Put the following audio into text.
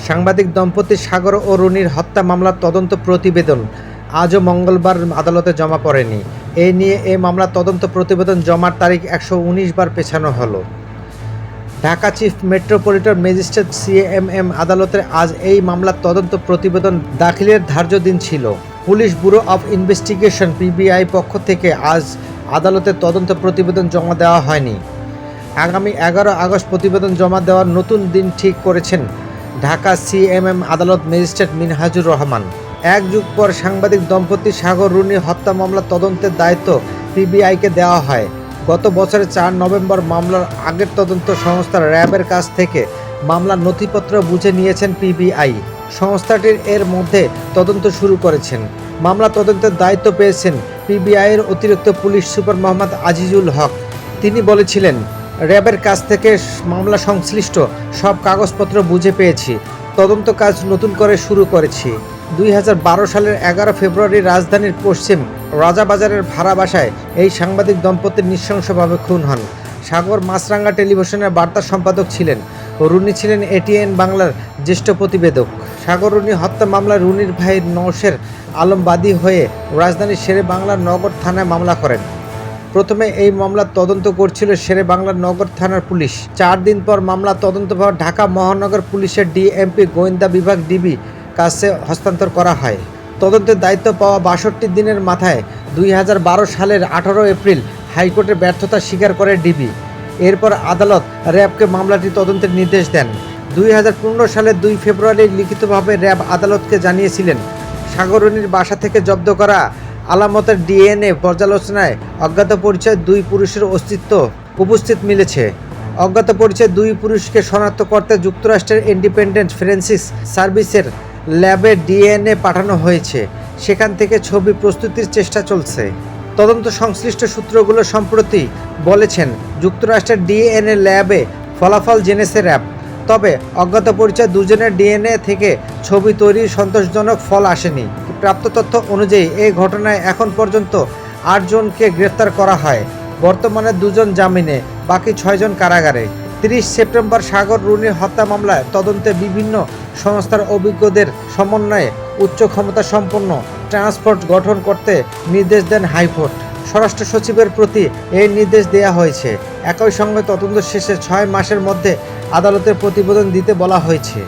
সাংবাদিক দম্পতি সাগর ও রুনির হত্যা মামলার তদন্ত প্রতিবেদন আজও মঙ্গলবার আদালতে জমা পড়েনি। এ নিয়ে মামলার তদন্ত প্রতিবেদন জমার তারিখ 119 বার পেছানো হলো। Dhaka chief metropolitan magistrate CMM আদালতে আজ এই মামলার তদন্ত প্রতিবেদন দাখিলের ধার্য দিন ছিল। Police bureau of investigation PBI পক্ষ থেকে আজ আদালতে তদন্ত প্রতিবেদন জমা দেওয়া হয়নি। আগামী 11 আগস্ট প্রতিবেদন জমা দেওয়ার নতুন দিন ঠিক করেছেন ঢাকা সিএমএম আদালত ম্যাজিস্ট্রেট মিনহাজুর রহমান। এক যুগ পর সাংবাদিক দম্পতি সাগর রুনি হত্যা মামলার তদন্তের দায়িত্ব পিবিআইকে দেওয়া হয়। গত বছরের 4 নভেম্বর মামলার আগের তদন্ত সংস্থা র্যাবের কাছ থেকে মামলার নথিপত্র বুঝে নিয়েছেন পিবিআই। সংস্থাটির এর মধ্যে তদন্ত শুরু করেছেন। মামলা তদন্তের দায়িত্ব পেয়েছেন পিবিআইয়ের অতিরিক্ত পুলিশ সুপার মোহাম্মদ আজিজুল হক। তিনি বলেছিলেন, র্যাবের কাছ থেকে মামলা সংশ্লিষ্ট সব কাগজপত্র বুঝে পেয়েছি, তদন্ত কাজ নতুন করে শুরু করেছি। 2012 সালের 11 ফেব্রুয়ারি রাজধানীর পশ্চিম রাজাবাজারের ভাড়া বাসায় এই সাংবাদিক দম্পতি নৃশংসভাবে খুন হন। সাগর মাছরাঙ্গা টেলিভিশনের বার্তা সম্পাদক ছিলেন। রুনি ছিলেন এটিএন বাংলার জ্যেষ্ঠ প্রতিবেদক। সাগর রুনি হত্যা মামলায় রুনির ভাই নওশের আলম বাদী হয়ে রাজধানীর শেরে বাংলার নগর থানায় মামলা করেন। প্রথমে এই মামলার তদন্ত করছিল শেরে বাংলার নগর থানার পুলিশ। 4 দিন পর মামলা তদন্তভার ঢাকা মহানগর পুলিশের ডিএমপি গোয়েন্দা বিভাগ ডিবি কাছে হস্তান্তর করা হয়। তদন্তের দায়িত্ব পাওয়া 62 দিনের মাথায় 2012 সালের 18 এপ্রিল হাইকোর্টের ব্যর্থতা স্বীকার করে ডিবি। এরপর আদালত র্যাবকে মামলাটি তদন্তের নির্দেশ দেন। 2015 সালের 2 ফেব্রুয়ারি লিখিতভাবে র্যাব আদালতকে জানিয়েছিলেন, সাগর রুনির বাসা থেকে জব্দ করা আলামতের ডিএনএ পর্যালোচনায় অজ্ঞাত পরিচয় 2 পুরুষের অস্তিত্ব উপস্থিত মিলেছে। অজ্ঞাত পরিচয় 2 পুরুষকে শনাক্ত করতে যুক্তরাষ্ট্রের ইন্ডিপেন্ডেন্ট ফরেনসিক সার্ভিসের ল্যাবে ডিএনএ পাঠানো হয়েছে। সেখান থেকে ছবি প্রস্তুতির চেষ্টা চলছে। তদন্ত সংশ্লিষ্ট সূত্রগুলো সম্প্রতি বলেছেন, যুক্তরাষ্ট্রের ডিএনএ ল্যাবে ফলাফল জেনেছে র্যাব। তবে অজ্ঞাত পরিচয় 2 জনের ডিএনএ থেকে ছবি তৈরির সন্তোষজনক ফল আসেনি। প্রাপ্ত তথ্য অনুযায়ী এই ঘটনায় এখন পর্যন্ত 8 জনকে গ্রেফতার করা হয়। বর্তমানে 2 জন জামিনে, বাকি 6 জন কারাগারে। 30 সেপ্টেম্বর সাগর রুনির হত্যা মামলায় তদন্তে বিভিন্ন সংস্থার অভিজ্ঞদের সমন্বয়ে উচ্চ ক্ষমতা সম্পন্ন ট্রান্সপোর্ট গঠন করতে নির্দেশ দেন হাইকোর্ট। স্বরাষ্ট্র সচিবের প্রতি এই নির্দেশ দেওয়া হয়েছে। একই সঙ্গে তদন্ত শেষে 6 মাসের মধ্যে আদালতের প্রতিবেদন দিতে বলা হয়েছে।